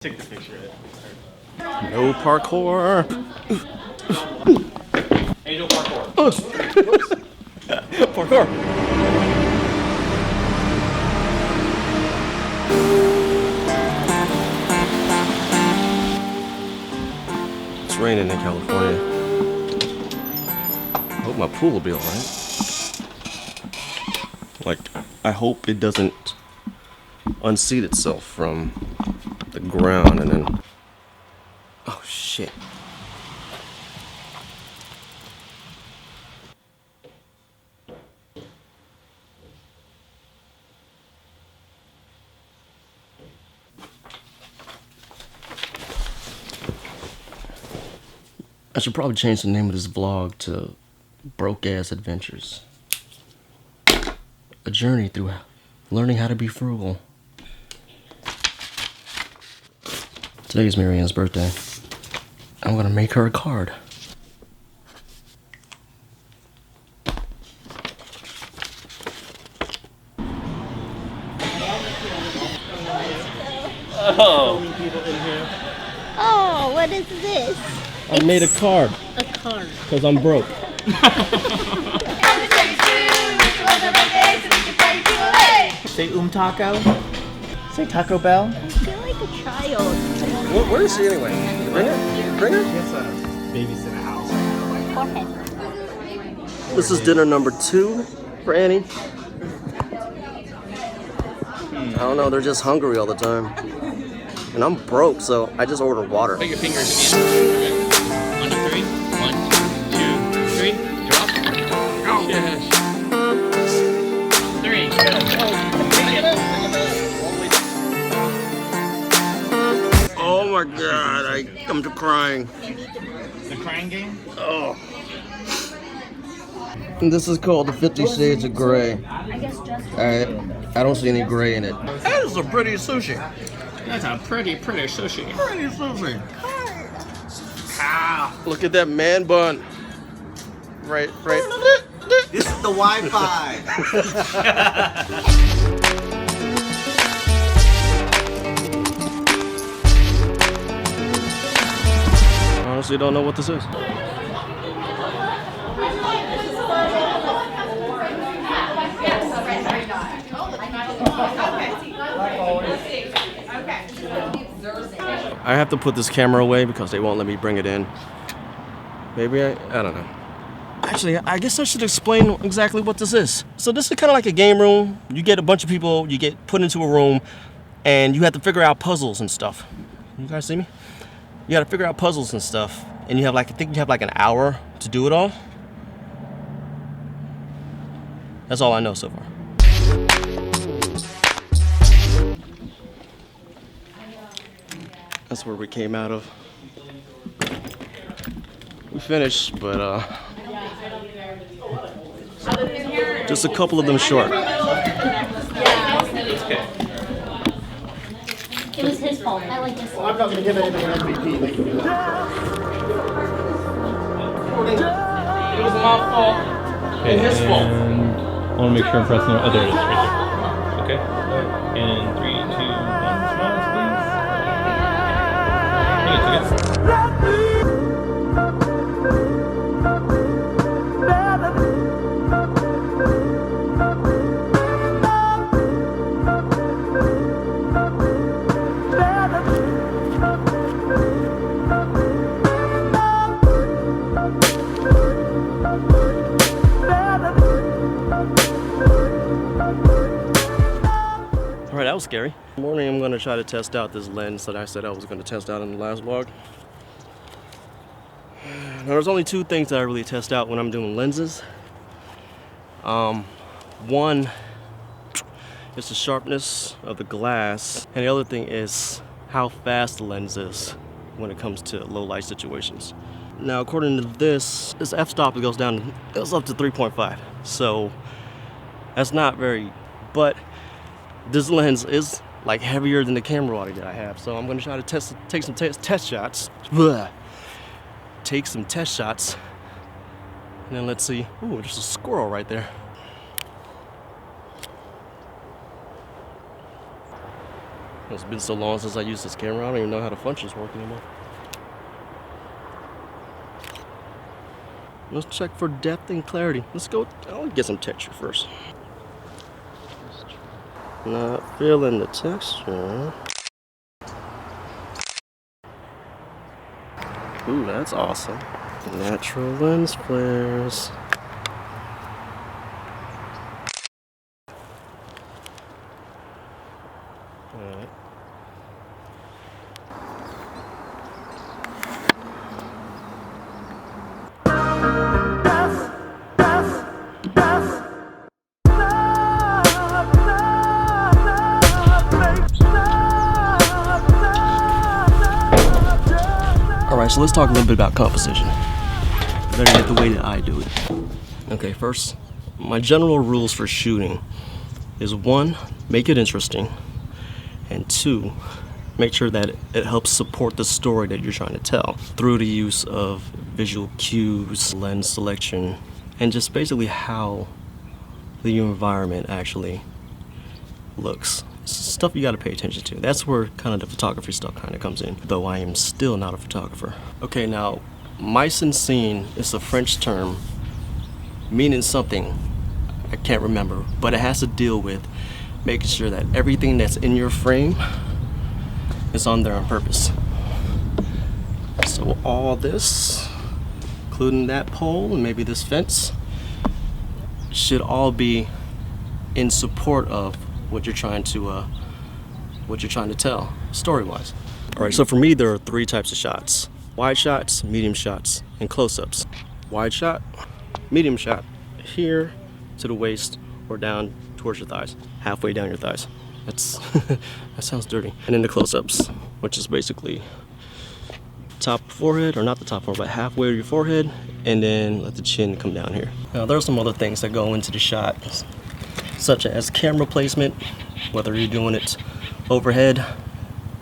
Take the picture of it. No parkour. Angel parkour. Parkour. It's raining in California. I hope my pool will be alright. Like, I hope it doesn't unseat itself from the ground and then. Oh shit. I should probably change the name of this vlog to Broke Ass Adventures. A journey through learning how to be frugal. Today is Marianne's birthday. I'm gonna make her a card. Oh. Oh, what is this? I made a card. A card. Because I'm broke. Say taco. Say Taco Bell. I feel like a child. Where is she anyway? Bring her? Bring her? It's a babysitter house. Forehead. This is dinner number 2 for Annie. I don't know, they're just hungry all the time. And I'm broke, so I just ordered water. Put your fingers in. 1, 2, 3. 1, 2, 3. Drop. Go. Yes. 3. Oh my god, I'm crying. The crying game? Oh. And this is called the 50 Shades of Grey. I don't see any gray in it. That is a pretty sushi. That's a pretty sushi. Pretty sushi. Ah, look at that man bun. Right. This is the Wi-Fi. Honestly, don't know what this is. I have to put this camera away because they won't let me bring it in. Maybe I don't know. Actually, I guess I should explain exactly what this is. So this is kind of like a game room. You get a bunch of people, you get put into a room, and you have to figure out puzzles and stuff. You guys see me? You got to figure out puzzles and stuff, and you have I think you have like an hour to do it all. That's all I know so far. That's where we came out of. We finished, but just a couple of them short. It was his fault. I like this. I'm not going to give anything an MVP. They can do that. It was my fault. And his fault. I want to make sure I'm pressing the other. Okay. And 3, 2, 1. Smiles, please. Alright, that was scary. In the morning, I'm going to try to test out this lens that I said I was going to test out in the last vlog. Now, there's only 2 things that I really test out when I'm doing lenses. One is the sharpness of the glass, and the other thing is how fast the lens is when it comes to low light situations. Now, according to this f-stop goes up to 3.5. So that's not very, but this lens is like heavier than the camera body that I have. So I'm gonna try to take some test shots. Take some test shots. And then let's see. Ooh, there's a squirrel right there. It's been so long since I used this camera, I don't even know how the functions work anymore. Let's check for depth and clarity. Let's go, I'll get some texture first. Not feeling the texture. Ooh, that's awesome. Natural lens flares. Alright. Alright, so let's talk a little bit about composition. Better get the way that I do it. Okay, first, my general rules for shooting is 1, make it interesting, and 2, make sure that it helps support the story that you're trying to tell through the use of visual cues, lens selection, and just basically how the environment actually looks. Stuff you got to pay attention to. That's where kind of the photography stuff kind of comes in, though I am still not a photographer. Okay, now mise en scene is a French term meaning something I can't remember, but it has to deal with making sure that everything that's in your frame is on there on purpose. So all this, including that pole and maybe this fence, should all be in support of what you're trying to tell story-wise. All right, so for me there are 3 types of shots: wide shots, medium shots, and close-ups. Wide shot, medium shot, here to the waist or down towards your thighs, halfway down your thighs. That's that sounds dirty. And then the close-ups, which is basically top forehead, or not the top forehead, but halfway to your forehead, and then let the chin come down here. Now there are some other things that go into the shot, such as camera placement, whether you're doing it overhead,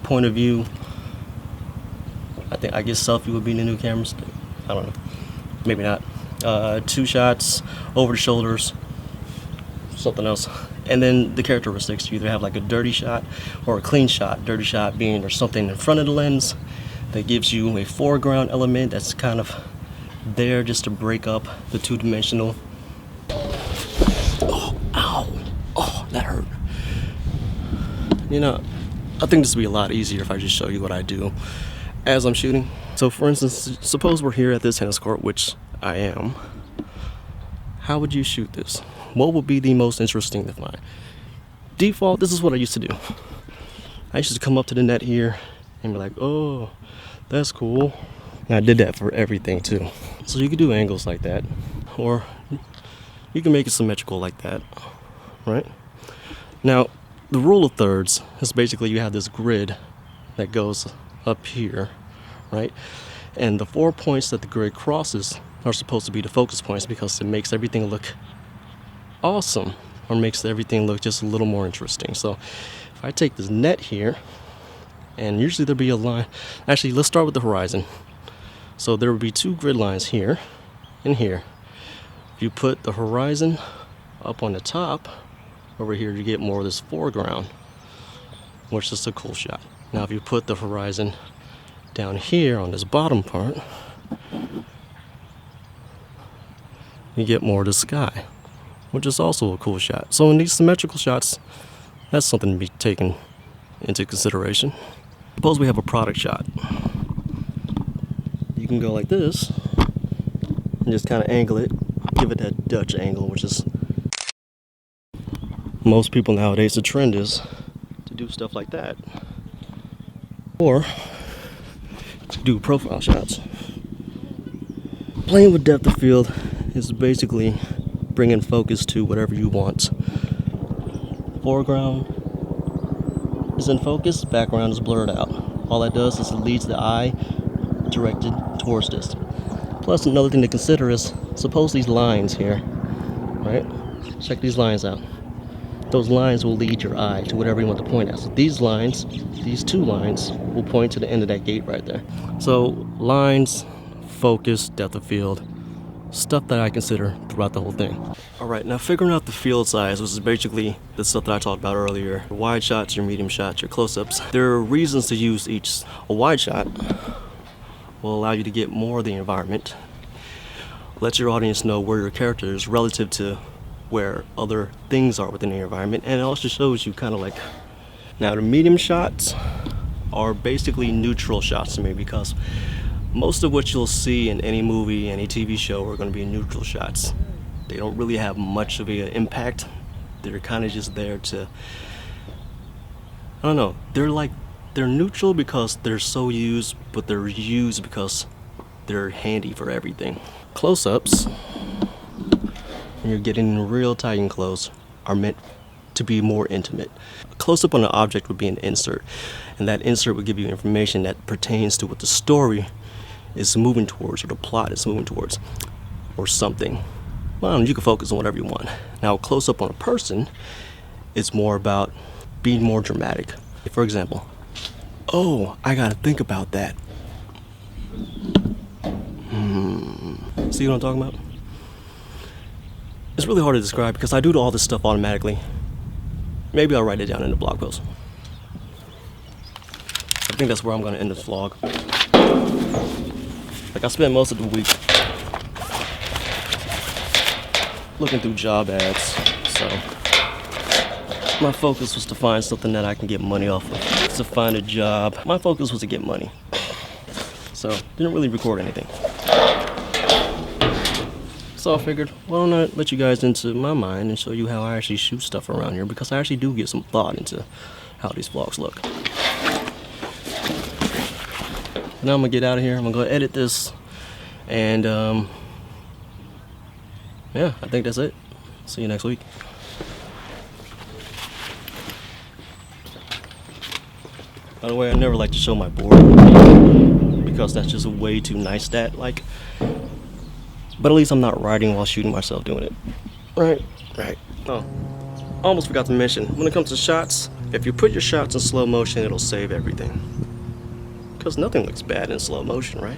point of view. I guess selfie would be the new camera stick. I don't know, maybe not. 2 shots over the shoulders, something else. And then the characteristics, you either have like a dirty shot or a clean shot. Dirty shot being there's something in front of the lens that gives you a foreground element that's kind of there just to break up the 2-dimensional. Oh, ow, oh, that hurt. You know, I think this would be a lot easier if I just show you what I do as I'm shooting. So for instance, suppose we're here at this tennis court, which I am. How would you shoot this? What would be the most interesting to find? Default, this is what I used to do. I used to come up to the net here and be like, oh, that's cool. And I did that for everything too. So you could do angles like that, or you can make it symmetrical like that, right? Now, the rule of thirds is basically you have this grid that goes up here, right? And the 4 points that the grid crosses are supposed to be the focus points because it makes everything look awesome, or makes everything look just a little more interesting. So if I take this net here, and usually there'll be a line. Actually, let's start with the horizon. So there will be 2 grid lines here and here. If you put the horizon up on the top, over here you get more of this foreground, which is a cool shot. Now if you put the horizon down here on this bottom part, you get more of the sky, which is also a cool shot. So in these symmetrical shots, that's something to be taken into consideration. Suppose we have a product shot. You can go like this and just kind of angle it, give it that Dutch angle, which is most people nowadays, the trend is to do stuff like that. Or do profile shots. Playing with depth of field is basically bringing focus to whatever you want. Foreground is in focus, background is blurred out. All that does is it leads the eye directed towards this. Plus, another thing to consider is, suppose these lines here, right? Check these lines out. Those lines will lead your eye to whatever you want to point at. So these lines, these 2 lines, will point to the end of that gate right there. So lines, focus, depth of field, stuff that I consider throughout the whole thing. Alright, now figuring out the field size, which is basically the stuff that I talked about earlier. Your wide shots, your medium shots, your close-ups. There are reasons to use each. A wide shot will allow you to get more of the environment. Let your audience know where your character is relative to where other things are within the environment, and it also shows you kind of like. Now the medium shots are basically neutral shots to me, because most of what you'll see in any movie, any TV show are going to be neutral shots. They don't really have much of an impact. They're kind of just there to, I don't know, they're neutral because they're so used, but they're used because they're handy for everything. Close-ups, when you're getting real tight and close, are meant to be more intimate. A close-up on an object would be an insert, and that insert would give you information that pertains to what the story is moving towards, or the plot is moving towards, or something. Well, you can focus on whatever you want. Now, a close-up on a person is more about being more dramatic. For example, oh, I gotta think about that. See what I'm talking about? It's really hard to describe because I do all this stuff automatically. Maybe I'll write it down in the blog post. I think that's where I'm gonna end this vlog. Like, I spent most of the week looking through job ads, so my focus was to find something that I can get money off of. To find a job. My focus was to get money. So, didn't really record anything. So I figured, why don't I let you guys into my mind and show you how I actually shoot stuff around here, because I actually do get some thought into how these vlogs look. Now I'm gonna get out of here. I'm gonna go edit this, and yeah, I think that's it. See you next week. By the way, I never like to show my board because that's just way too nice stat like. But at least I'm not writing while shooting myself doing it. Right. Oh, almost forgot to mention, when it comes to shots, if you put your shots in slow motion, it'll save everything. Because nothing looks bad in slow motion, right?